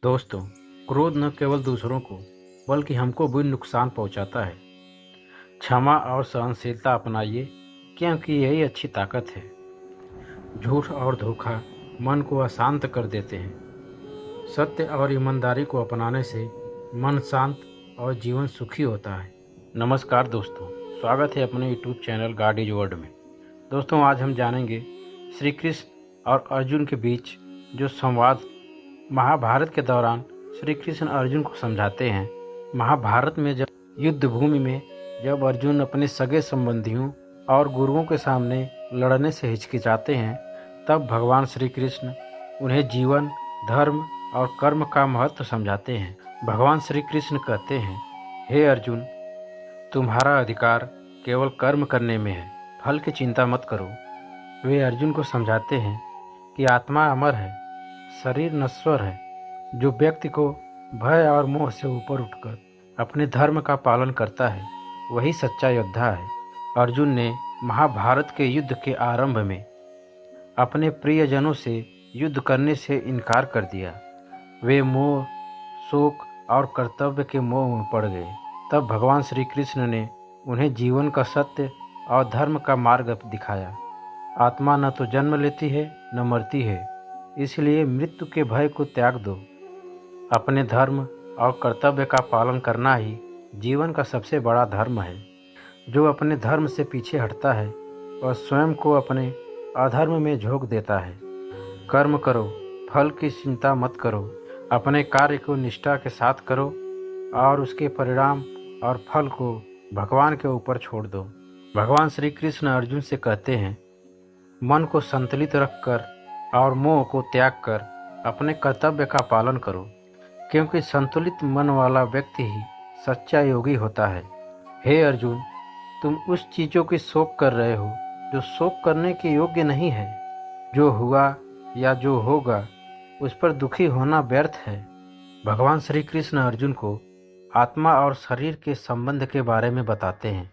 दोस्तों, क्रोध न केवल दूसरों को बल्कि हमको भी नुकसान पहुंचाता है। क्षमा और सहनशीलता अपनाइए, क्योंकि यही अच्छी ताकत है। झूठ और धोखा मन को अशांत कर देते हैं। सत्य और ईमानदारी को अपनाने से मन शांत और जीवन सुखी होता है। नमस्कार दोस्तों, स्वागत है अपने YouTube channel God is word में। दोस्तों, आज हम जानेंगे श्री कृष्ण और अर्जुन के बीच जो संवाद महाभारत के दौरान श्री कृष्ण अर्जुन को समझाते हैं। महाभारत में जब युद्ध भूमि में जब अर्जुन अपने सगे संबंधियों और गुरुओं के सामने लड़ने से हिचकिचाते हैं, तब भगवान श्री कृष्ण उन्हें जीवन, धर्म और कर्म का महत्व समझाते हैं। भगवान श्री कृष्ण कहते हैं, हे अर्जुन, तुम्हारा अधिकार केवल कर्म करने में है, फल की चिंता मत करो। वे अर्जुन को समझाते हैं कि आत्मा अमर है, शरीर नश्वर है। जो व्यक्ति को भय और मोह से ऊपर उठकर अपने धर्म का पालन करता है, वही सच्चा योद्धा है। अर्जुन ने महाभारत के युद्ध के आरंभ में अपने प्रियजनों से युद्ध करने से इनकार कर दिया। वे मोह, शोक और कर्तव्य के मोह में पड़ गए। तब भगवान श्री कृष्ण ने उन्हें जीवन का सत्य और धर्म का मार्ग दिखाया। आत्मा न तो जन्म लेती है न मरती है, इसलिए मृत्यु के भय को त्याग दो। अपने धर्म और कर्तव्य का पालन करना ही जीवन का सबसे बड़ा धर्म है। जो अपने धर्म से पीछे हटता है वह स्वयं को अपने अधर्म में झोंक देता है। कर्म करो, फल की चिंता मत करो। अपने कार्य को निष्ठा के साथ करो और उसके परिणाम और फल को भगवान के ऊपर छोड़ दो। भगवान श्री कृष्ण अर्जुन से कहते हैं, मन को संतुलित रखकर और मोह को त्याग कर अपने कर्तव्य का पालन करो, क्योंकि संतुलित मन वाला व्यक्ति ही सच्चा योगी होता है। हे अर्जुन, तुम उस चीज़ों की शोक कर रहे हो जो शोक करने के योग्य नहीं है। जो हुआ या जो होगा उस पर दुखी होना व्यर्थ है। भगवान श्री कृष्ण अर्जुन को आत्मा और शरीर के संबंध के बारे में बताते हैं।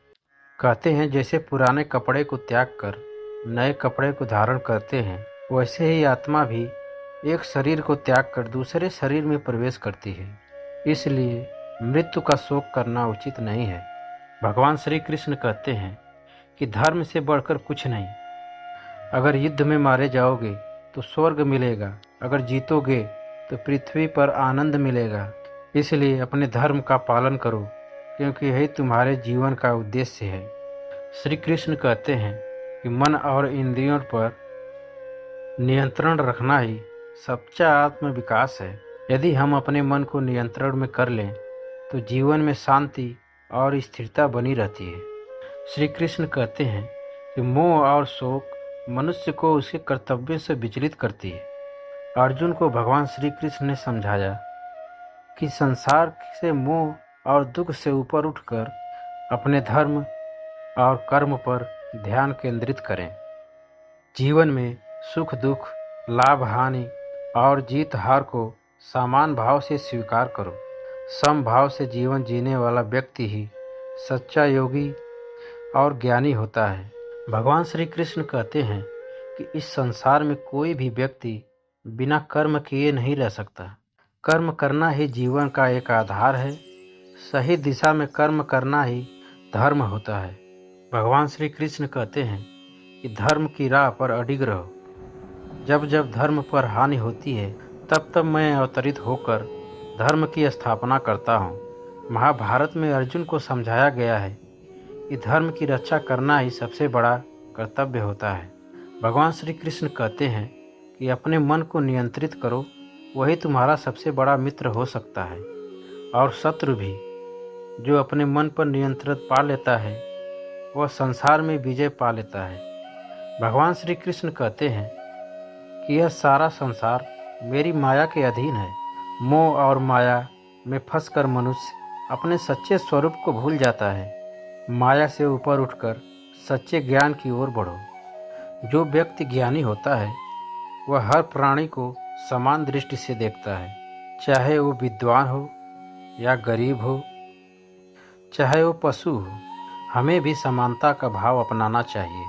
कहते हैं, जैसे पुराने कपड़े को त्याग कर नए कपड़े को धारण करते हैं, वैसे ही आत्मा भी एक शरीर को त्याग कर दूसरे शरीर में प्रवेश करती है। इसलिए मृत्यु का शोक करना उचित नहीं है। भगवान श्री कृष्ण कहते हैं कि धर्म से बढ़कर कुछ नहीं। अगर युद्ध में मारे जाओगे तो स्वर्ग मिलेगा, अगर जीतोगे तो पृथ्वी पर आनंद मिलेगा। इसलिए अपने धर्म का पालन करो, क्योंकि यही तुम्हारे जीवन का उद्देश्य है। श्री कृष्ण कहते हैं कि मन और इंद्रियों पर नियंत्रण रखना ही सच्चा आत्म विकास है। यदि हम अपने मन को नियंत्रण में कर लें तो जीवन में शांति और स्थिरता बनी रहती है। श्री कृष्ण कहते हैं कि मोह और शोक मनुष्य को उसके कर्तव्य से विचलित करती है। अर्जुन को भगवान श्री कृष्ण ने समझाया कि संसार से मोह और दुख से ऊपर उठकर अपने धर्म और कर्म पर ध्यान केंद्रित करें। जीवन में सुख दुख, लाभ हानि और जीत हार को समान भाव से स्वीकार करो। समभाव से जीवन जीने वाला व्यक्ति ही सच्चा योगी और ज्ञानी होता है। भगवान श्री कृष्ण कहते हैं कि इस संसार में कोई भी व्यक्ति बिना कर्म किए नहीं रह सकता। कर्म करना ही जीवन का एक आधार है। सही दिशा में कर्म करना ही धर्म होता है। भगवान श्री कृष्ण कहते हैं कि धर्म की राह पर अडिग रहो। जब जब धर्म पर हानि होती है, तब तब मैं अवतरित होकर धर्म की स्थापना करता हूँ। महाभारत में अर्जुन को समझाया गया है कि धर्म की रक्षा करना ही सबसे बड़ा कर्तव्य होता है। भगवान श्री कृष्ण कहते हैं कि अपने मन को नियंत्रित करो, वही तुम्हारा सबसे बड़ा मित्र हो सकता है, और शत्रु भी। जो अपने मन पर नियंत्रण पा लेता है वह संसार में विजय पा लेता है। भगवान श्री कृष्ण कहते हैं कि यह सारा संसार मेरी माया के अधीन है। मोह और माया में फंसकर मनुष्य अपने सच्चे स्वरूप को भूल जाता है। माया से ऊपर उठकर सच्चे ज्ञान की ओर बढ़ो। जो व्यक्ति ज्ञानी होता है वह हर प्राणी को समान दृष्टि से देखता है, चाहे वो विद्वान हो या गरीब हो, चाहे वो पशु हो। हमें भी समानता का भाव अपनाना चाहिए।